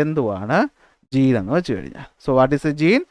എന്തുവാണ് ജീൻ എന്ന് വെച്ച് കഴിഞ്ഞാൽ. So what is a gene?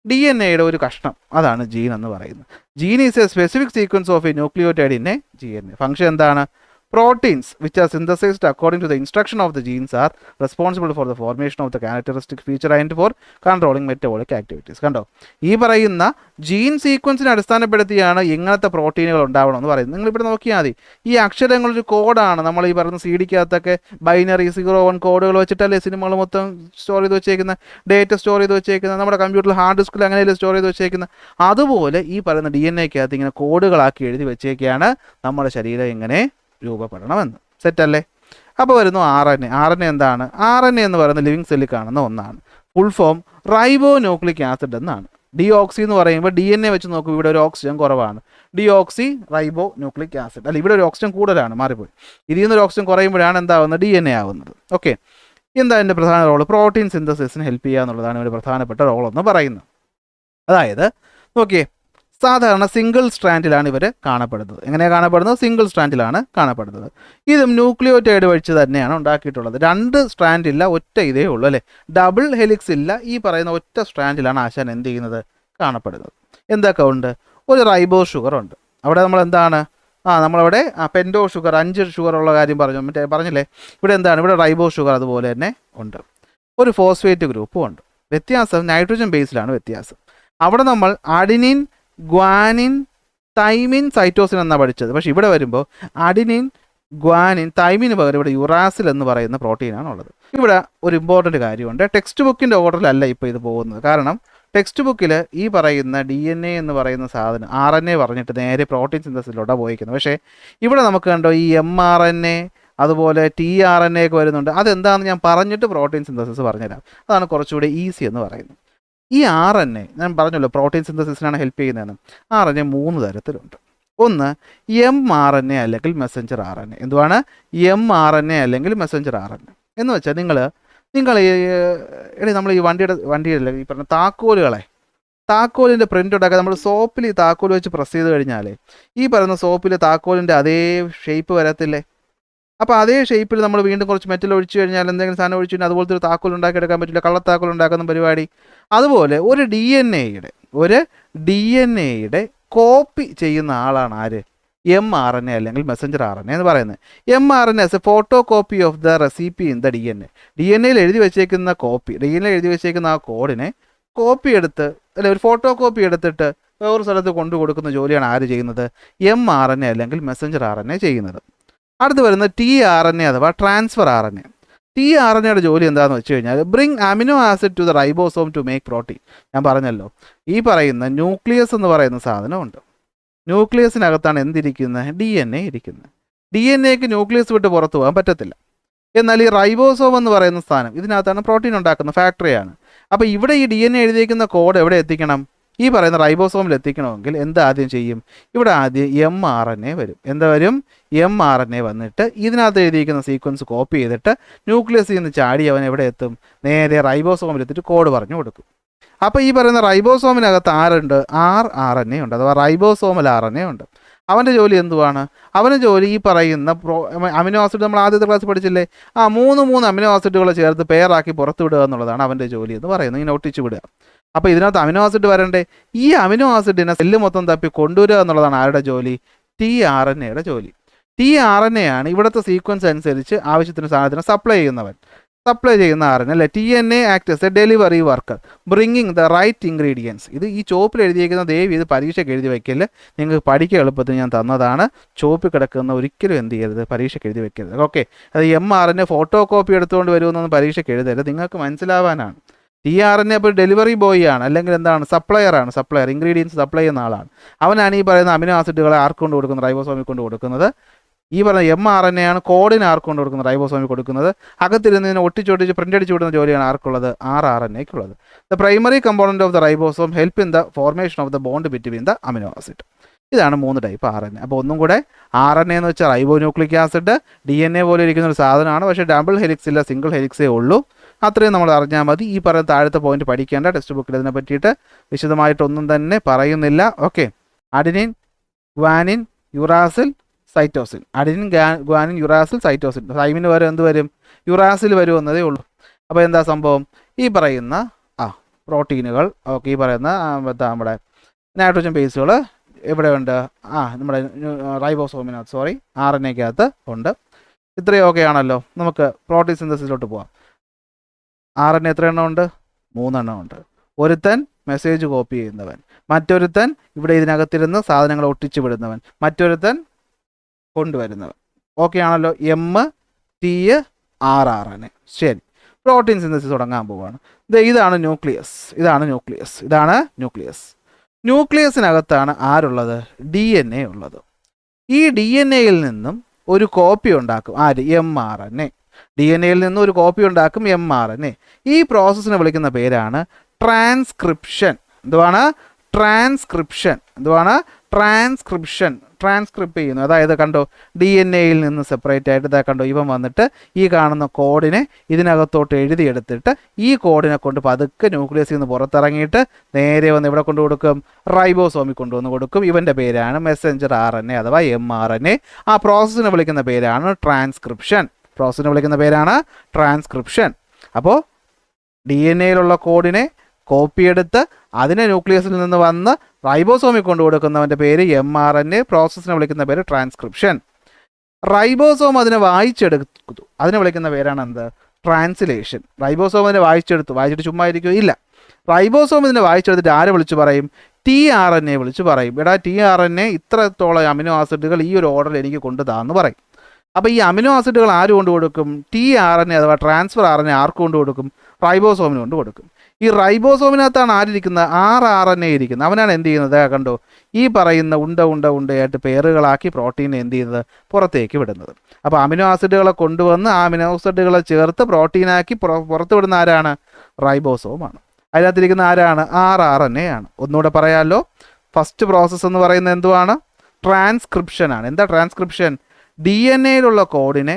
DNA-യുടെ ഒരു കഷ്ണം, അതാണ് ജീൻ എന്ന് പറയുന്നത്. Gene is a specific sequence of a nucleotide in a DNA. Function എന്താണ്? Proteins which are synthesized according to the instruction of the genes are responsible for the formation of the characteristic feature and for controlling metabolic activities. കണ്ടോ, ഈ പറയുന്ന gene സീക്വൻസിനെ അടിസ്ഥാനപ്പെടുത്തിയാണ് ഇങ്ങനത്തെ പ്രോട്ടീനുകൾ ഉണ്ടാവണമെന്ന് പറയുന്നത്. നിങ്ങളിവിടെ നോക്കിയാൽ മതി, ഈ അക്ഷരങ്ങളൊരു കോഡാണ്. നമ്മൾ ഈ പറയുന്ന CD-ക്കകത്തൊക്കെ ബൈനറി 0-1 കോഡുകൾ വെച്ചിട്ടല്ലേ സിനിമകൾ മൊത്തം സ്റ്റോർ ചെയ്ത് വെച്ചേക്കുന്നത്, ഡേറ്റ സ്റ്റോർ ചെയ്ത് വെച്ചേക്കുന്നത്, നമ്മുടെ കമ്പ്യൂട്ടറിൽ ഹാർഡ് ഡിസ്കിൽ അങ്ങനെയല്ലേ സ്റ്റോർ ചെയ്ത് വെച്ചേക്കുന്നത്. അതുപോലെ ഈ പറയുന്ന DNA-ക്കകത്ത് ഇങ്ങനെ കോഡുകളാക്കി എഴുതി വെച്ചേക്കാണ് നമ്മുടെ ശരീരം എങ്ങനെ രൂപപ്പെടണമെന്ന്. സെറ്റല്ലേ? അപ്പോൾ വരുന്നു RNA. RNA എന്താണ്? RNA എന്ന് പറയുന്നത് ലിവിങ് സെല്ലിൽ കാണുന്ന ഒന്നാണ്. ഫുൾ ഫോം റൈബോ ന്യൂക്ലിക് ആസിഡ് എന്നാണ്. ഡിയോക്സി എന്ന് പറയുമ്പോൾ DNA വെച്ച് നോക്കുമ്പോൾ ഇവിടെ ഒരു ഓക്സിജൻ കുറവാണ്. Deoxy റൈബോ nucleic acid. അല്ല, ഇവിടെ ഒരു ഓക്സിജൻ കൂടുതലാണ്, മാറിപ്പോയി. ഇതിൽ നിന്നൊരു ഓക്സിജൻ കുറയുമ്പോഴാണ് എന്താവുന്നത്? DNA ആവുന്നത്. ഓക്കെ, എന്താ എൻ്റെ പ്രധാന റോൾ? പ്രോട്ടീൻ സിന്തസിസിന് ഹെൽപ്പ് ചെയ്യുക എന്നുള്ളതാണ് ഒരു പ്രധാനപ്പെട്ട റോൾ എന്ന് പറയുന്നത്. അതായത് നോക്കിയേ, സാധാരണ സിംഗിൾ സ്ട്രാൻഡിലാണ് ഇവർ കാണപ്പെടുന്നത്. എങ്ങനെയാണ് കാണപ്പെടുന്നത്? സിംഗിൾ സ്ട്രാൻഡിലാണ് കാണപ്പെടുന്നത്. ഇതും ന്യൂക്ലിയോടൈഡ് വെച്ച് തന്നെയാണ് ഉണ്ടാക്കിയിട്ടുള്ളത്. 2 സ്ട്രാൻഡ് ഇല്ല, ഒറ്റ ഇതേ ഉള്ളൂ അല്ലേ. ഡബിൾ ഹെലിക്സ് ഇല്ല. ഈ പറയുന്ന ഒറ്റ സ്ട്രാൻഡിലാണ് ആശാൻ എന്ത് ചെയ്യുന്നത്? കാണപ്പെടുന്നത്. എന്തൊക്കെ ഉണ്ട്? ഒരു റൈബോ ഷുഗർ ഉണ്ട്. അവിടെ നമ്മൾ എന്താണ്? നമ്മളവിടെ പെൻഡോ ഷുഗർ 5 ഷുഗർ ഉള്ള കാര്യം പറഞ്ഞില്ലേ. ഇവിടെ എന്താണ്? ഇവിടെ റൈബോ ഷുഗർ അതുപോലെ തന്നെ ഉണ്ട്. ഒരു ഫോസ്ഫേറ്റ് ഗ്രൂപ്പും ഉണ്ട്. വ്യത്യാസം നൈട്രജൻ ബേസിലാണ് വ്യത്യാസം. അവിടെ നമ്മൾ അഡിനിൻ, ഗ്വാനിൻ, തൈമിൻ, സൈറ്റോസിൻ എന്നാണ് പഠിച്ചത്. പക്ഷേ ഇവിടെ വരുമ്പോൾ അഡിനിൻ, ഗ്വാനിൻ, തൈമിന് പകരം ഇവിടെ യുറാസിൽ എന്ന് പറയുന്ന പ്രോട്ടീനാണ് ഉള്ളത്. ഇവിടെ ഒരു ഇമ്പോർട്ടൻറ്റ് കാര്യമുണ്ട്. ടെക്സ്റ്റ് ബുക്കിൻ്റെ ഓർഡറിലല്ല ഇപ്പോൾ ഇത് പോകുന്നത്. കാരണം ടെക്സ്റ്റ് ബുക്കിൽ ഈ പറയുന്ന DNA എന്ന് പറയുന്ന സാധനം RNA പറഞ്ഞിട്ട് നേരെ പ്രോട്ടീൻ സിന്തസിസിലോട്ടാണ് പോയിരിക്കുന്നത്. പക്ഷേ ഇവിടെ നമുക്ക് കണ്ടോ ഈ mRNA അതുപോലെ tRNA ഒക്കെ വരുന്നുണ്ട്. അതെന്താണെന്ന് ഞാൻ പറഞ്ഞിട്ട് പ്രോട്ടീൻ സിന്തസിസ് പറഞ്ഞുതരാം. അതാണ് കുറച്ചുകൂടി ഈസി എന്ന് പറയുന്നത്. ഈ RNA ഞാൻ പറഞ്ഞല്ലോ പ്രോട്ടീൻ സിന്തസിസിനാണ് ഹെൽപ്പ് ചെയ്യുന്നതെന്ന്. RNA 3 തരത്തിലുണ്ട്. ഒന്ന് mRNA അല്ലെങ്കിൽ മെസ്സഞ്ചർ RNA. എന്തുവാണ്? mRNA അല്ലെങ്കിൽ മെസ്സഞ്ചർ RNA എന്ന് വെച്ചാൽ നിങ്ങൾ നമ്മൾ ഈ വണ്ടിയുടെ ഈ പറഞ്ഞ താക്കോലിൻ്റെ പ്രിൻ്റ് ഉണ്ടാക്കാൻ നമ്മൾ സോപ്പിൽ ഈ താക്കോൽ വെച്ച് പ്രസ് ചെയ്ത് കഴിഞ്ഞാൽ ഈ പറയുന്ന സോപ്പിൽ താക്കോലിൻ്റെ അതേ ഷേപ്പ് വരത്തില്ലേ? അപ്പോൾ അതേ ഷേപ്പിൽ നമ്മൾ വീണ്ടും കുറച്ച് മെറ്റൽ ഒഴിച്ചു കഴിഞ്ഞാൽ എന്തെങ്കിലും സാധനം ഒഴിച്ചു കഴിഞ്ഞാൽ അതുപോലത്തെ ഒരു താക്കോൽ ഉണ്ടാക്കിയെടുക്കാൻ പറ്റില്ല, കള്ളത്താക്കോൽ ഉണ്ടാക്കുന്ന പരിപാടി. അതുപോലെ ഒരു DNA-യുടെ കോപ്പി ചെയ്യുന്ന ആളാണ് ആര്? mRNA അല്ലെങ്കിൽ മെസ്സഞ്ചർ RNA എന്ന് പറയുന്നത്. mRNA a photocopy of the recipe in the DNA-യിൽ എഴുതി വെച്ചേക്കുന്ന DNA-യിൽ എഴുതി വെച്ചേക്കുന്ന ആ കോഡിനെ കോപ്പി എടുത്ത് ഒരു ഫോട്ടോ കോപ്പി എടുത്തിട്ട് വേറൊരു സ്ഥലത്ത് കൊണ്ടു കൊടുക്കുന്ന ജോലിയാണ് ആര് ചെയ്യുന്നത്? mRNA അല്ലെങ്കിൽ മെസ്സഞ്ചർ RNA ചെയ്യുന്നത്. അടുത്ത് വരുന്നത് tRNA അഥവാ ട്രാൻസ്ഫർ RNA. tRNA-യുടെ ജോലി എന്താണെന്ന് വെച്ച് കഴിഞ്ഞാൽ bring amino acid to the ribosome to make protein. ഞാൻ പറഞ്ഞല്ലോ, ഈ പറയുന്ന ന്യൂക്ലിയസ് എന്ന് പറയുന്ന സാധനമുണ്ട്. ന്യൂക്ലിയസിനകത്താണ് എന്തിരിക്കുന്നത്? DNA ഇരിക്കുന്നത്. DNA-ക്ക് ന്യൂക്ലിയസ് വിട്ട് പുറത്തു പോകാൻ പറ്റത്തില്ല. എന്നാൽ ഈ റൈബോസോം എന്ന് പറയുന്ന സ്ഥാനം ഇതിനകത്താണ് പ്രോട്ടീൻ ഉണ്ടാക്കുന്ന ഫാക്ടറിയാണ്. അപ്പോൾ ഇവിടെ ഈ DNA എഴുതിയിരിക്കുന്ന കോഡ് എവിടെ എത്തിക്കണം? ഈ പറയുന്ന റൈബോസോമിൽ എത്തിക്കണമെങ്കിൽ എന്താദ്യം ചെയ്യും? ഇവിടെ ആദ്യം mRNA വരും. എന്താ വരും? mRNA വന്നിട്ട് ഇതിനകത്ത് എഴുതിയിരിക്കുന്ന സീക്വൻസ് കോപ്പി ചെയ്തിട്ട് ന്യൂക്ലിയസിൽ നിന്ന് ചാടി അവൻ എവിടെ എത്തും? നേരെ റൈബോസോമിൽ എത്തിയിട്ട് കോഡ് പറഞ്ഞു കൊടുക്കും. അപ്പോൾ ഈ പറയുന്ന റൈബോസോമിനകത്ത് ആരുണ്ട്? rRNA ഉണ്ട്, അഥവാ റൈബോസോമൽ RNA ഉണ്ട്. അവൻ്റെ ജോലി എന്തുവാണ്? അവൻ്റെ ജോലി ഈ പറയുന്ന അമിനോ ആസിഡ് നമ്മൾ ആദ്യത്തെ ക്ലാസ് പഠിച്ചില്ലേ, 3 അമിനോ ആസിഡുകൾ ചേർത്ത് പെയറാക്കി പുറത്തു വിടുക എന്നുള്ളതാണ് അവൻ്റെ ജോലി എന്ന് പറയുന്നത്. ഇങ്ങനെ ഒട്ടിച്ചു വിടുക. അപ്പോൾ ഇതിനകത്ത് അമിനോ ആസിഡ് വരണ്ടേ? ഈ അമിനോ ആസിഡിനെ സെല്ല് മൊത്തം തപ്പി കൊണ്ടുവരിക എന്നുള്ളതാണ് ആരുടെ ജോലി? tRNA-യുടെ ജോലി. tRNA ആണ് ഇവിടുത്തെ സീക്വൻസ് അനുസരിച്ച് ആവശ്യത്തിന് സാധനത്തിന് സപ്ലൈ ചെയ്യുന്ന RNA അല്ലേ. TNA act as a delivery worker bringing the right ingredients. ഇത് ഈ ചോപ്പിൽ എഴുതിയിരിക്കുന്ന ദയവ് ഇത് പരീക്ഷയ്ക്ക് എഴുതി വയ്ക്കല്. നിങ്ങൾക്ക് പഠിക്കുക എളുപ്പത്തിൽ ഞാൻ തന്നതാണ്. ചോപ്പിൽ കിടക്കുന്ന ഒരിക്കലും എന്ത് ചെയ്യരുത്? പരീക്ഷയ്ക്ക് എഴുതി വെക്കരുത്. ഓക്കെ, അത് mRNA ഫോട്ടോ കോപ്പി എടുത്തുകൊണ്ട് വരുമെന്നൊന്നും പരീക്ഷയ്ക്ക് എഴുതരുത്. നിങ്ങൾക്ക് മനസ്സിലാവാനാണ്. tRNA അപ്പോൾ ഡെലിവറി ബോയ് ആണ്, അല്ലെങ്കിൽ എന്താണ്? സപ്ലയർ ഇൻഗ്രീഡിയൻസ് സപ്ലൈ ചെയ്യുന്ന ആളാണ്. അവനാണ് ഈ പറയുന്ന അമിനോ ആസിഡുകളെ ആർക്ക് കൊണ്ട് കൊടുക്കുന്നത്? റൈബോസോമിൽ കൊണ്ട് കൊടുക്കുന്നത്. ഈ പറഞ്ഞ mRNA ആണ് കോഡിന് ആർക്ക് കൊണ്ട് കൊടുക്കുന്നത്? റൈബോസോമിൽ കൊടുക്കുന്നത്. അകത്തിരുന്നതിനെ ഒട്ടിച്ചൊട്ടിച്ച് പ്രിൻ്റ് അടിച്ചു വിടുന്ന ജോലിയാണ് ആർക്കുള്ളത്? rRNA-ക്കുള്ളത്. The primary component of the ribosome help in the formation of the bond between the amino acid. ഇതാണ് 3 ടൈപ്പ് RNA. അപ്പോൾ ഒന്നും കൂടെ, RNA എന്ന് വെച്ചാൽ റൈബോ ന്യൂക്ലിക് ആസിഡ്, DNA പോലെ ഇരിക്കുന്ന ഒരു സാധനമാണ്. പക്ഷേ ഡബിൾ ഹെലിക്സ് ഇല്ല, സിംഗിൾ ഹെലിക്സേ ഉള്ളൂ. അത്രയും നമ്മൾ അറിഞ്ഞാൽ മതി. ഈ പറയുന്ന താഴത്തെ പോയിന്റ് പഠിക്കേണ്ട. ടെക്സ്റ്റ് ബുക്കിൽ ഇതിനെ പറ്റിയിട്ട് വിശദമായിട്ടൊന്നും തന്നെ പറയുന്നില്ല. Okay, adenine, guanine, uracil, cytosine. Adenine, guanine, uracil, cytosine. തൈമിന് വരെ എന്ത് വരും? യുറാസിൽ വരും എന്നതേ ഉള്ളൂ. അപ്പോൾ എന്താ സംഭവം? ഈ പറയുന്ന പ്രോട്ടീനുകൾ, ഓക്കെ, ഈ പറയുന്ന നമ്മുടെ നൈട്രോജൻ ബേസുകൾ എവിടെയുണ്ട്? നമ്മുടെ റൈബോസോമിനകത്ത്, സോറി, RNA-ക്കകത്ത് ഉണ്ട്. ഇത്രയും ഓക്കെ ആണല്ലോ. നമുക്ക് പ്രോട്ടീൻ സിന്തസിസിലോട്ട് പോവാം. RNA എത്ര എണ്ണം ഉണ്ട്? 3 എണ്ണം ഉണ്ട്. ഒരുത്തൻ മെസ്സേജ് കോപ്പി ചെയ്യുന്നവൻ, മറ്റൊരുത്തൻ ഇവിടെ ഇതിനകത്തിരുന്ന് സാധനങ്ങൾ ഒട്ടിച്ചു വിടുന്നവൻ, മറ്റൊരുത്തൻ കൊണ്ടുവരുന്നവൻ. ഓക്കെ ആണല്ലോ. MTRRNA. ശരി, പ്രോട്ടീൻ സിന്തസിസ് തുടങ്ങാൻ പോവുകയാണ്. ഇതാണ് ന്യൂക്ലിയസ്. ന്യൂക്ലിയസിനകത്താണ് ആരുള്ളത്? DNA ഉള്ളത്. ഈ DNA-യിൽ നിന്നും ഒരു കോപ്പി ഉണ്ടാക്കും. ആര്? mRNA. DNA-യിൽ നിന്നും ഒരു കോപ്പി ഉണ്ടാക്കും mRNA. ഈ പ്രോസസ്സിനെ വിളിക്കുന്ന പേരാണ് ട്രാൻസ്ക്രിപ്ഷൻ. എന്തുവാണ്? ട്രാൻസ്ക്രിപ്റ്റ് ചെയ്യുന്നു. അതായത് കണ്ടോ, DNA-യിൽ നിന്ന് സെപ്പറേറ്റ് ആയിട്ട് ഇതാ കണ്ടോ, ഇവൻ വന്നിട്ട് ഈ കാണുന്ന കോഡിനെ ഇതിനകത്തോട്ട് എഴുതിയെടുത്തിട്ട് ഈ കോഡിനെ കൊണ്ട് പതുക്കെ ന്യൂക്ലിയസിൽ നിന്ന് പുറത്തിറങ്ങിയിട്ട് നേരെ വന്ന് ഇവിടെ കൊണ്ടു കൊടുക്കും, റൈബോസോമിൽ കൊണ്ടുവന്ന് കൊടുക്കും. ഇവൻ്റെ പേരാണ് മെസ്സഞ്ചർ RNA അഥവാ mRNA. ആ പ്രോസസ്സിനെ വിളിക്കുന്ന പേരാണ് ട്രാൻസ്ക്രിപ്ഷൻ. അപ്പോൾ DNA-യിലുള്ള കോഡിനെ കോപ്പി എടുത്ത് അതിനെ ന്യൂക്ലിയസിൽ നിന്ന് വന്ന് റൈബോസോമിൽ കൊണ്ടു കൊടുക്കുന്നവൻ്റെ പേര് mRNA. പ്രോസസ്സിനെ വിളിക്കുന്ന പേര് ട്രാൻസ്ക്രിപ്ഷൻ. റൈബോസോം അതിനെ വായിച്ചെടുത്തു, അതിനെ വിളിക്കുന്ന പേരാണ് എന്ത്? ട്രാൻസ്ലേഷൻ. റൈബോസോം അതിനെ വായിച്ചിട്ട് ചുമ്മാ ഇരിക്കുകയോ ഇല്ല. റൈബോസോം ഇതിനെ വായിച്ചെടുത്തിട്ട് ആരെ വിളിച്ച് പറയും? tRNA വിളിച്ച് പറയും. എടാ, tRNA ഇത്രത്തോളം അമിനോ ആസിഡുകൾ ഈ ഒരു ഓർഡറിൽ എനിക്ക് കൊണ്ടുതാന്ന് പറയും. അപ്പോൾ ഈ അമിനോ ആസിഡുകൾ ആര് കൊണ്ട് കൊടുക്കും? tRNA അഥവാ ട്രാൻസ്ഫർ RNA ആർക്ക് കൊണ്ട് കൊടുക്കും? റൈബോസോമിന് കൊണ്ട് കൊടുക്കും. ഈ റൈബോസോമിനകത്താണ് ആരിരിക്കുന്നത്? rRNA ഇരിക്കുന്നത്. അവനാണ് എന്ത് ചെയ്യുന്നത്? കണ്ടോ, ഈ പറയുന്ന ഉണ്ടയായിട്ട് പേറുകളാക്കി പ്രോട്ടീനെ എന്ത് ചെയ്യുന്നത്? പുറത്തേക്ക് വിടുന്നത്. അപ്പോൾ അമിനോ ആസിഡുകളെ കൊണ്ടുവന്ന് ആ അമിനോ ആസിഡുകളെ ചേർത്ത് പ്രോട്ടീനാക്കി പുറത്ത് വിടുന്ന ആരാണ്? റൈബോസോമാണ്. അതിനകത്തിരിക്കുന്ന ആരാണ്? rRNA ആണ്. ഒന്നുകൂടെ പറയാമല്ലോ. ഫസ്റ്റ് പ്രോസസ്സ് എന്ന് പറയുന്നത് എന്തുവാണ്? ട്രാൻസ്ക്രിപ്ഷൻ ആണ്. എന്താ ട്രാൻസ്ക്രിപ്ഷൻ? DNA-യിലുള്ള കോഡിനെ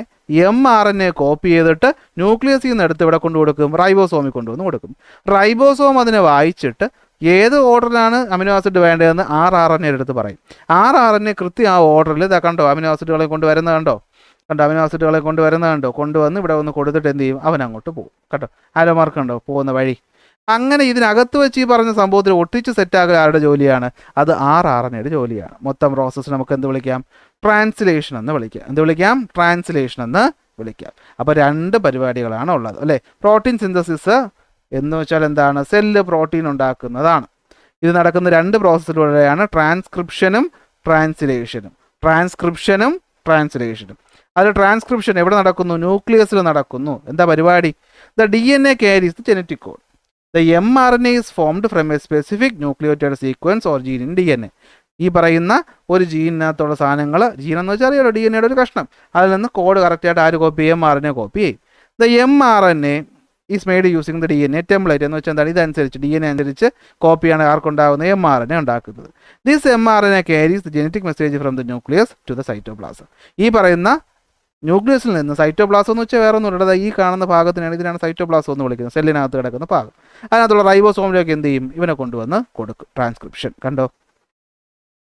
mRNA കോപ്പി ചെയ്തിട്ട് ന്യൂക്ലിയസിൽ നിന്ന് എടുത്ത് ഇവിടെ കൊണ്ടു കൊടുക്കും, റൈബോസോമിൽ കൊണ്ടുവന്ന് കൊടുക്കും. റൈബോസോം അതിനെ വായിച്ചിട്ട് ഏത് ഓർഡറിലാണ് അമിനോ ആസിഡ് വേണ്ടതെന്ന് rRNA എടുത്ത് പറയും. rRNA കൃത്യം ആ ഓർഡറിൽ ഇതാ കണ്ടോ, അമിനോ ആസിഡുകളെ കൊണ്ടുവരുന്നത് കണ്ടോ, കൊണ്ടുവന്ന് ഇവിടെ ഒന്ന് കൊടുത്തിട്ട് എന്ത് ചെയ്യും? അവൻ അങ്ങോട്ട് പോകും. കേട്ടോ, ആരോ മാർക്ക് കണ്ടോ പോകുന്ന വഴി. അങ്ങനെ ഇതിനകത്ത് വെച്ച് ഈ പറഞ്ഞ സംഭവത്തിൽ ഒട്ടിച്ച് സെറ്റാക്കൽ ആരുടെ ജോലിയാണ്? അത് rRNA-യുടെ ജോലിയാണ്. മൊത്തം പ്രോസസ്സ് നമുക്ക് എന്ത് വിളിക്കാം? ട്രാൻസ്ലേഷൻ എന്ന് വിളിക്കാം. അപ്പോൾ 2 പരിപാടികളാണ് ഉള്ളത് അല്ലേ? പ്രോട്ടീൻ സിന്തസിസ് എന്ന് വെച്ചാൽ എന്താണ്? സെല്ല് പ്രോട്ടീൻ ഉണ്ടാക്കുന്നതാണ്. ഇത് നടക്കുന്ന 2 പ്രോസസ്സിലൂടെയാണ് ട്രാൻസ്ക്രിപ്ഷനും ട്രാൻസ്ലേഷനും. അത് ട്രാൻസ്ക്രിപ്ഷൻ എവിടെ നടക്കുന്നു? ന്യൂക്ലിയസിൽ നടക്കുന്നു. എന്താ പരിപാടി? The DNA carries the genetic code. The mRNA is formed from a specific nucleotide sequence or gene in DNA. ഈ പറയുന്ന ഒരു ജീനിനകത്തുള്ള സാധനങ്ങൾ, ജീനെന്ന് വെച്ചാൽ അറിയാലോ, DNA-യുടെ ഒരു കഷ്ണം, അതിൽ നിന്ന് കോഡ് കറക്റ്റായിട്ട് ആര് കോപ്പി ചെയ്യും? mRNA കോപ്പി ചെയ്യും. The mRNA is made using the DNA template എന്ന് വെച്ചാൽ എന്താണ്? ഇതനുസരിച്ച് DNA അനുസരിച്ച് കോപ്പിയാണ് ആർക്കുണ്ടാകുന്നത്? mRNA ഉണ്ടാക്കുന്നത്. This mRNA carries the genetic message from the nucleus to the cytoplasm. ഈ പറയുന്ന ന്യൂക്ലിയസിൽ നിന്ന് സൈറ്റോപ്ലാസം എന്ന് വെച്ചാൽ വേറെ ഒന്നുമില്ല, ഈ കാണുന്ന ഭാഗത്തിനാണ്, ഇതിനാണ് സൈറ്റോപ്ലാസം എന്ന് വിളിക്കുന്നത്, സെല്ലിനകത്ത് കിടക്കുന്ന ഭാഗം. അതിനകത്തുള്ള റൈബോസോമിലേക്ക് എന്ത് ചെയ്യും? ഇവനെ കൊണ്ടുവന്ന് കൊടുക്കും. ട്രാൻസ്ക്രിപ്ഷൻ. കണ്ടോ,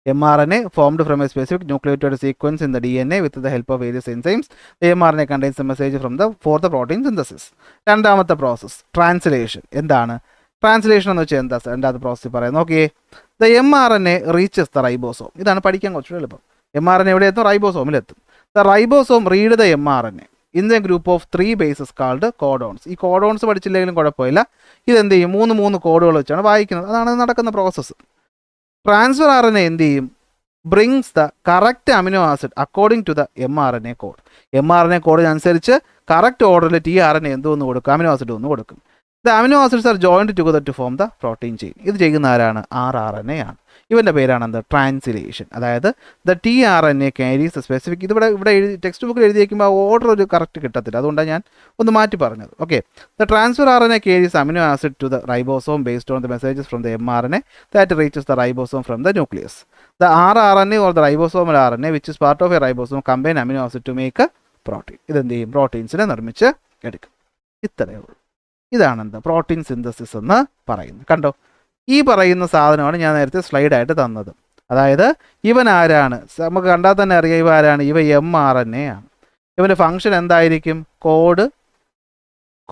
mRNA formed from a specific nucleotide sequence in the DNA with the help of various enzymes. The mRNA contains the message for the protein synthesis. രണ്ടാമത്തെ പ്രോസസ് ട്രാൻസ്ലേഷൻ. എന്താണ് ട്രാൻസ്ലേഷൻ എന്ന് വെച്ചാൽ? രണ്ടാമത്തെ പ്രോസസ് പറയുന്നത് നോക്കിയേ. The mRNA reaches the ribosome. ഇതാണ് പഠിക്കാൻ കുറച്ചുകൂടി എളുപ്പം. mRNA എവിടെ എത്തും? റൈബോസോമിലെത്തും. The ribosome read the mRNA in the group of 3 bases called codons. ഈ കോഡോൺസ് പഠിച്ചില്ലെങ്കിലും കുഴപ്പമില്ല. ഇതെന്ത് ചെയ്യും? 3 കോഡുകൾ വെച്ചാണ് വായിക്കുന്നത്. അതാണ് നടക്കുന്ന പ്രോസസ്സ്. ട്രാൻസ്ഫർ RNA എന്ത് ചെയ്യും? Brings the correct amino acid according to the mRNA code. mRNA കോഡിനനുസരിച്ച് കറക്റ്റ് ഓർഡറിൽ tRNA എന്തോന്ന് കൊടുക്കും? അമിനോ ആസിഡ് ഒന്ന് കൊടുക്കും. The amino acids are joined together to form the protein chain. ഇത് ചെയ്യുന്ന ആരാണ്? rRNA ആണ്. ഇവൻ്റെ പേരാണ് എന്ത്? ട്രാൻസ്ലേഷൻ. അതായത് ദ tRNA ക്യാരീസ് സ്പെസിഫിക്. ഇവിടെ ടെക്സ്റ്റ് ബുക്കിൽ എഴുതിയേക്കുമ്പോൾ ആ ഓർഡർ ഒരു കറക്റ്റ് കിട്ടത്തില്ല, അതുകൊണ്ടാണ് ഞാൻ ഒന്ന് മാറ്റി പറഞ്ഞത്. Okay, the transfer RNA carries amino acid to the ribosome based on the messages from the mRNA that reaches the ribosome from the nucleus. The rRNA or the ribosomal RNA which is part of a ribosome combine amino acid to make protein. ഇതെന്ത് ചെയ്യും? പ്രോട്ടീൻസിനെ നിർമ്മിച്ച് എടുക്കും. ഇത്രയേ ഉള്ളൂ. ഇതാണ് എന്ത്? Protein synthesis എന്ന് പറയുന്നത്. കണ്ടോ, ഈ പറയുന്ന സാധനമാണ് ഞാൻ നേരത്തെ സ്ലൈഡായിട്ട് തന്നത്. അതായത് ഇവൻ ആരാണ്? നമുക്ക് കണ്ടാൽ തന്നെ അറിയാം ഇവ ആരാണ്? ഇവ mRNA ആണ്. ഇവൻ്റെ ഫംഗ്ഷൻ എന്തായിരിക്കും? കോഡ്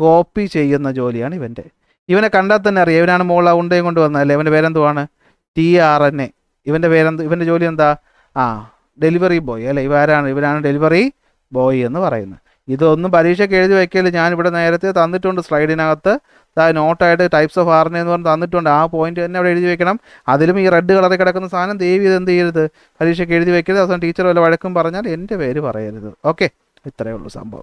കോപ്പി ചെയ്യുന്ന ജോലിയാണ് ഇവൻ്റെ. ഇവനെ കണ്ടാൽ തന്നെ അറിയാം ഇവനാണ് മോൾ ഉണ്ടയും കൊണ്ട് വന്നതല്ലേ. ഇവൻ്റെ പേരെന്തുവാണ്? TRNA. ഇവൻ്റെ ഇവൻ്റെ ജോലി എന്താ? ഡെലിവറി ബോയ് അല്ലേ. ഇവനാണ് ഡെലിവറി ബോയ് എന്ന് പറയുന്നത്. ഇതൊന്നും പരീക്ഷയ്ക്ക് എഴുതി വയ്ക്കല്. ഞാനിവിടെ നേരത്തെ തന്നിട്ടുണ്ട് സ്ലൈഡിനകത്ത്. നോട്ടായിട്ട് ടൈപ്സ് ഓഫ് RNA എന്ന് പറഞ്ഞ് തന്നിട്ടുണ്ട്. ആ പോയിന്റ് തന്നെ അവിടെ എഴുതി വെക്കണം. അതിലും ഈ റെഡ് കളറിൽ കിടക്കുന്ന സാധനം ദയവ് ഇത് എന്ത് ചെയ്യരുത്, പരീക്ഷയ്ക്ക് എഴുതി വെക്കരുത്. അവസാനം ടീച്ചർ വല്ല വഴക്കും പറഞ്ഞാൽ എൻ്റെ പേര് പറയരുത്. ഓക്കെ, ഇത്രയേ ഉള്ളൂ സംഭവം.